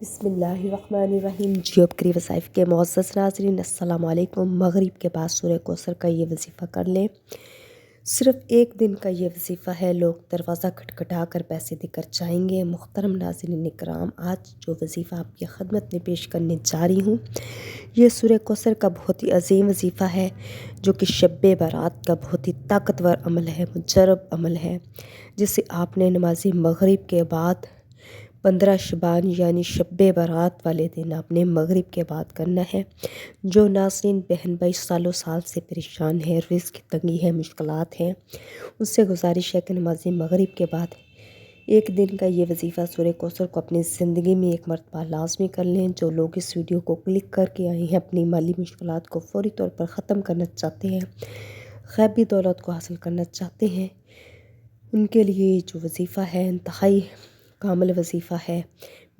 بسم اللہ الرحمن الرحیم۔ جیوب کری وظائف کے معزز ناظرین، السلام علیکم۔ مغرب کے بعد سورہ کوثر کا یہ وظیفہ کر لیں۔ صرف ایک دن کا یہ وظیفہ ہے، لوگ دروازہ کھٹکھٹا کر پیسے دے کر جائیں گے۔ محترم ناظرین اکرام، آج جو وظیفہ آپ کی خدمت میں پیش کرنے جا رہی ہوں، یہ سورہ کوثر کا بہت ہی عظیم وظیفہ ہے، جو کہ شب برات کا بہت ہی طاقتور عمل ہے، مجرب عمل ہے، جسے آپ نے نماز مغرب کے بعد 15 شعبان یعنی شب برات والے دن آپ نے مغرب کے بعد کرنا ہے۔ جو ناظرین بہن بھائی سالوں سال سے پریشان ہیں، رزق کی تنگی ہے، مشکلات ہیں، اس سے گزارش ہے کہ نماز مغرب کے بعد ایک دن کا یہ وظیفہ سورہ کوثر کو اپنی زندگی میں ایک مرتبہ لازمی کر لیں۔ جو لوگ اس ویڈیو کو کلک کر کے آئے ہیں، اپنی مالی مشکلات کو فوری طور پر ختم کرنا چاہتے ہیں، غیبی دولت کو حاصل کرنا چاہتے ہیں، ان کے لیے جو وظیفہ ہے انتہائی کامل وظیفہ ہے۔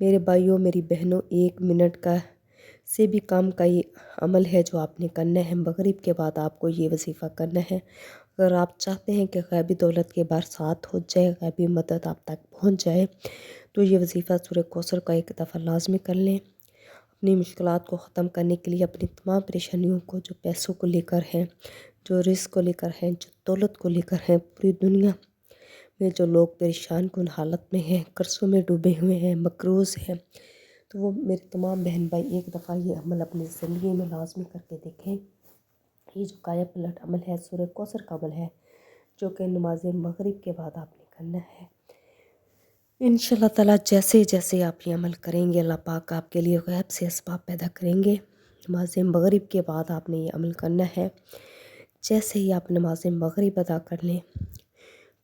میرے بھائیوں، میری بہنوں، 1 منٹ کا سے بھی کم کا یہ عمل ہے جو آپ نے کرنا ہے۔ مغرب کے بعد آپ کو یہ وظیفہ کرنا ہے۔ اگر آپ چاہتے ہیں کہ غیبی دولت کے برسات ہو جائے، غیبی مدد آپ تک پہنچ جائے، تو یہ وظیفہ سورہ کوثر کا ایک دفعہ لازمی کر لیں۔ اپنی مشکلات کو ختم کرنے کے لیے، اپنی تمام پریشانیوں کو، جو پیسوں کو لے کر ہیں، جو رزق کو لے کر ہیں، جو دولت کو لے کر ہیں، پوری دنیا میں جو لوگ پریشان کن حالت میں ہیں، قرضوں میں ڈوبے ہوئے ہیں، مقروض ہیں، تو وہ میرے تمام بہن بھائی ایک دفعہ یہ عمل اپنی زندگی میں لازمی کر کے دیکھیں۔ یہ جو کایا پلٹ عمل ہے، سورہ کوثر کا عمل ہے، جو کہ نماز مغرب کے بعد آپ نے کرنا ہے۔ انشاءاللہ تعالیٰ جیسے جیسے آپ یہ عمل کریں گے، اللہ پاک آپ کے لیے غیب سے اسباب پیدا کریں گے۔ نماز مغرب کے بعد آپ نے یہ عمل کرنا ہے۔ جیسے ہی آپ نماز مغرب ادا کر لیں،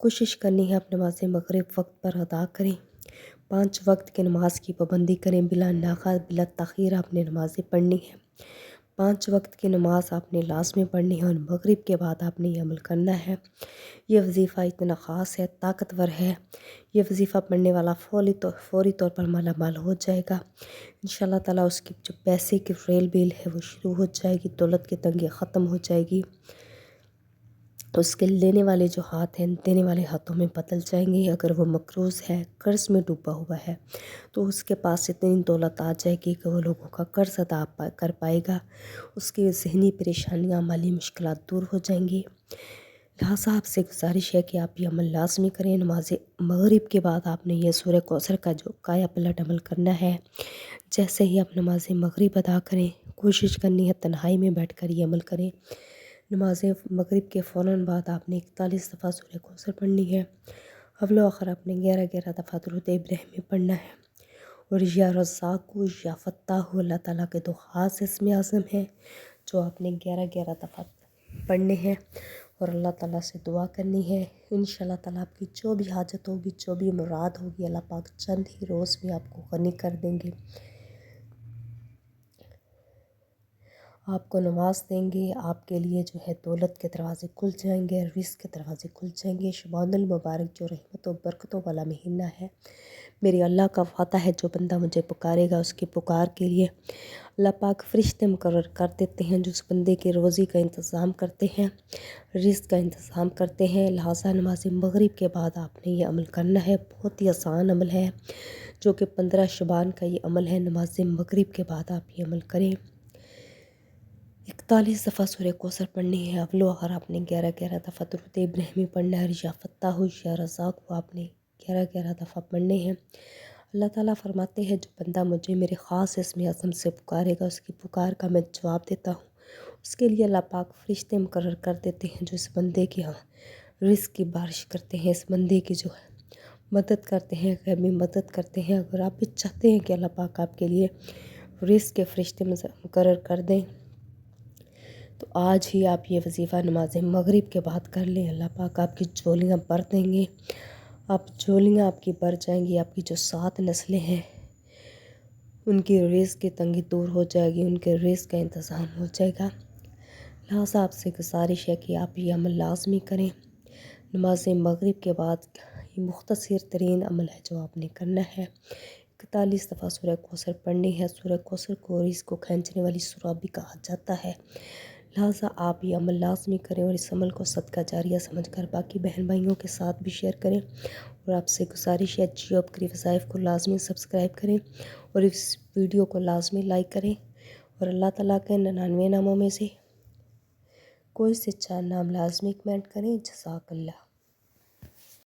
کوشش کرنی ہے آپ نماز مغرب وقت پر ادا کریں۔ 5 وقت کی نماز کی پابندی کریں، بلا ناغہ بلا تاخیر آپ نے نمازیں پڑھنی ہے۔ 5 وقت کی نماز آپ نے لازمی پڑھنی ہے، اور مغرب کے بعد آپ نے یہ عمل کرنا ہے۔ یہ وظیفہ اتنا خاص ہے، طاقتور ہے، یہ وظیفہ پڑھنے والا فوری طور پر مالا مال ہو جائے گا۔ انشاءاللہ تعالیٰ اس کی جو پیسے کی ریل بیل ہے وہ شروع ہو جائے گی، دولت کی تنگی ختم ہو جائے گی، اس کے لینے والے جو ہاتھ ہیں دینے والے ہاتھوں میں بدل جائیں گے۔ اگر وہ مقروض ہے، قرض میں ڈوبا ہوا ہے، تو اس کے پاس اتنی دولت آ جائے گی کہ وہ لوگوں کا قرض ادا کر پائے گا، اس کی ذہنی پریشانیاں، مالی مشکلات دور ہو جائیں گی۔ لہٰذا آپ سے گزارش ہے کہ آپ یہ عمل لازمی کریں۔ نماز مغرب کے بعد آپ نے یہ سورہ کوثر کا جو کایا پلٹ عمل کرنا ہے۔ جیسے ہی آپ نماز مغرب ادا کریں، کوشش کرنی ہے تنہائی میں بیٹھ کر یہ عمل کریں۔ نماز مغرب کے فوراً بعد آپ نے 41 دفعہ سورہ کوثر پڑھنی ہے۔ اول و آخر آپ نے 11 دفعہ درود ابراہیمی پڑھنا ہے، اور یا رزاق یا فتاح اللہ تعالیٰ کے 2 خاص اسم اعظم ہیں، جو آپ نے 11 دفعہ پڑھنے ہیں، اور اللہ تعالیٰ سے دعا کرنی ہے۔ انشاءاللہ تعالیٰ آپ کی جو بھی حاجت ہوگی، جو بھی مراد ہوگی، اللہ پاک چند ہی روز میں آپ کو غنی کر دیں گے، آپ کو نواز دیں گے۔ آپ کے لیے جو ہے دولت کے دروازے کھل جائیں گے، رزق کے دروازے کھل جائیں گے۔ شعبان المبارک جو رحمت و برکتوں والا مہینہ ہے، میرے اللہ کا وعدہ ہے، جو بندہ مجھے پکارے گا، اس کی پکار کے لیے اللہ پاک فرشتے مقرر کر دیتے ہیں، جو اس بندے کی روزی کا انتظام کرتے ہیں، رزق کا انتظام کرتے ہیں۔ لہٰذا نماز مغرب کے بعد آپ نے یہ عمل کرنا ہے۔ بہت ہی آسان عمل ہے، جو کہ 15 شعبان کا یہ عمل ہے۔ نماز مغرب کے بعد آپ یہ عمل کریں۔ 41 دفعہ سورہ کوثر پڑھنی ہے۔ اول و آخر آپ نے 11 دفعہ درود ابراہیمی پڑھنا ہے، اور یا فتاح یا رزاق کو آپ نے 11 دفعہ پڑھنے ہیں۔ اللہ تعالیٰ فرماتے ہیں، جو بندہ مجھے میرے خاص اسم اعظم سے پکارے گا، اس کی پکار کا میں جواب دیتا ہوں، اس کے لیے اللہ پاک فرشتے مقرر کر دیتے ہیں، جو اس بندے کی رزق کی بارش کرتے ہیں، اس بندے کی جو ہے مدد کرتے ہیں، غیبی مدد کرتے ہیں۔ اگر آپ بھی چاہتے ہیں کہ اللہ پاک آپ کے لیے رزق کے فرشتے مقرر کر دیں، تو آج ہی آپ یہ وظیفہ نماز مغرب کے بعد کر لیں۔ اللہ پاک آپ کی جھولیاں بھر دیں گے، جھولیاں آپ کی بھر جائیں گی۔ آپ کی جو 7 نسلیں ہیں، ان کی رزق کی تنگی دور ہو جائے گی، ان کے رزق کا انتظام ہو جائے گا۔ لہٰذا آپ سے گزارش ہے کہ آپ یہ عمل لازمی کریں۔ نماز مغرب کے بعد یہ مختصر ترین عمل ہے جو آپ نے کرنا ہے۔ 41 دفعہ سورہ کوثر پڑھنی ہے۔ سورہ کوثر کو رزق کو کھینچنے والی سورہ بھی کہا جاتا ہے۔ لہٰذا آپ یہ عمل لازمی کریں، اور اس عمل کو صدقہ جاریہ سمجھ کر باقی بہن بھائیوں کے ساتھ بھی شیئر کریں، اور آپ سے گزارش ہے جیوب کری وظائف کو لازمی سبسکرائب کریں اور اس ویڈیو کو لازمی لائک کریں، اور اللہ تعالیٰ کے 99 ناموں میں سے کوئی سے 4 نام لازمی کمنٹ کریں۔ جزاک اللہ۔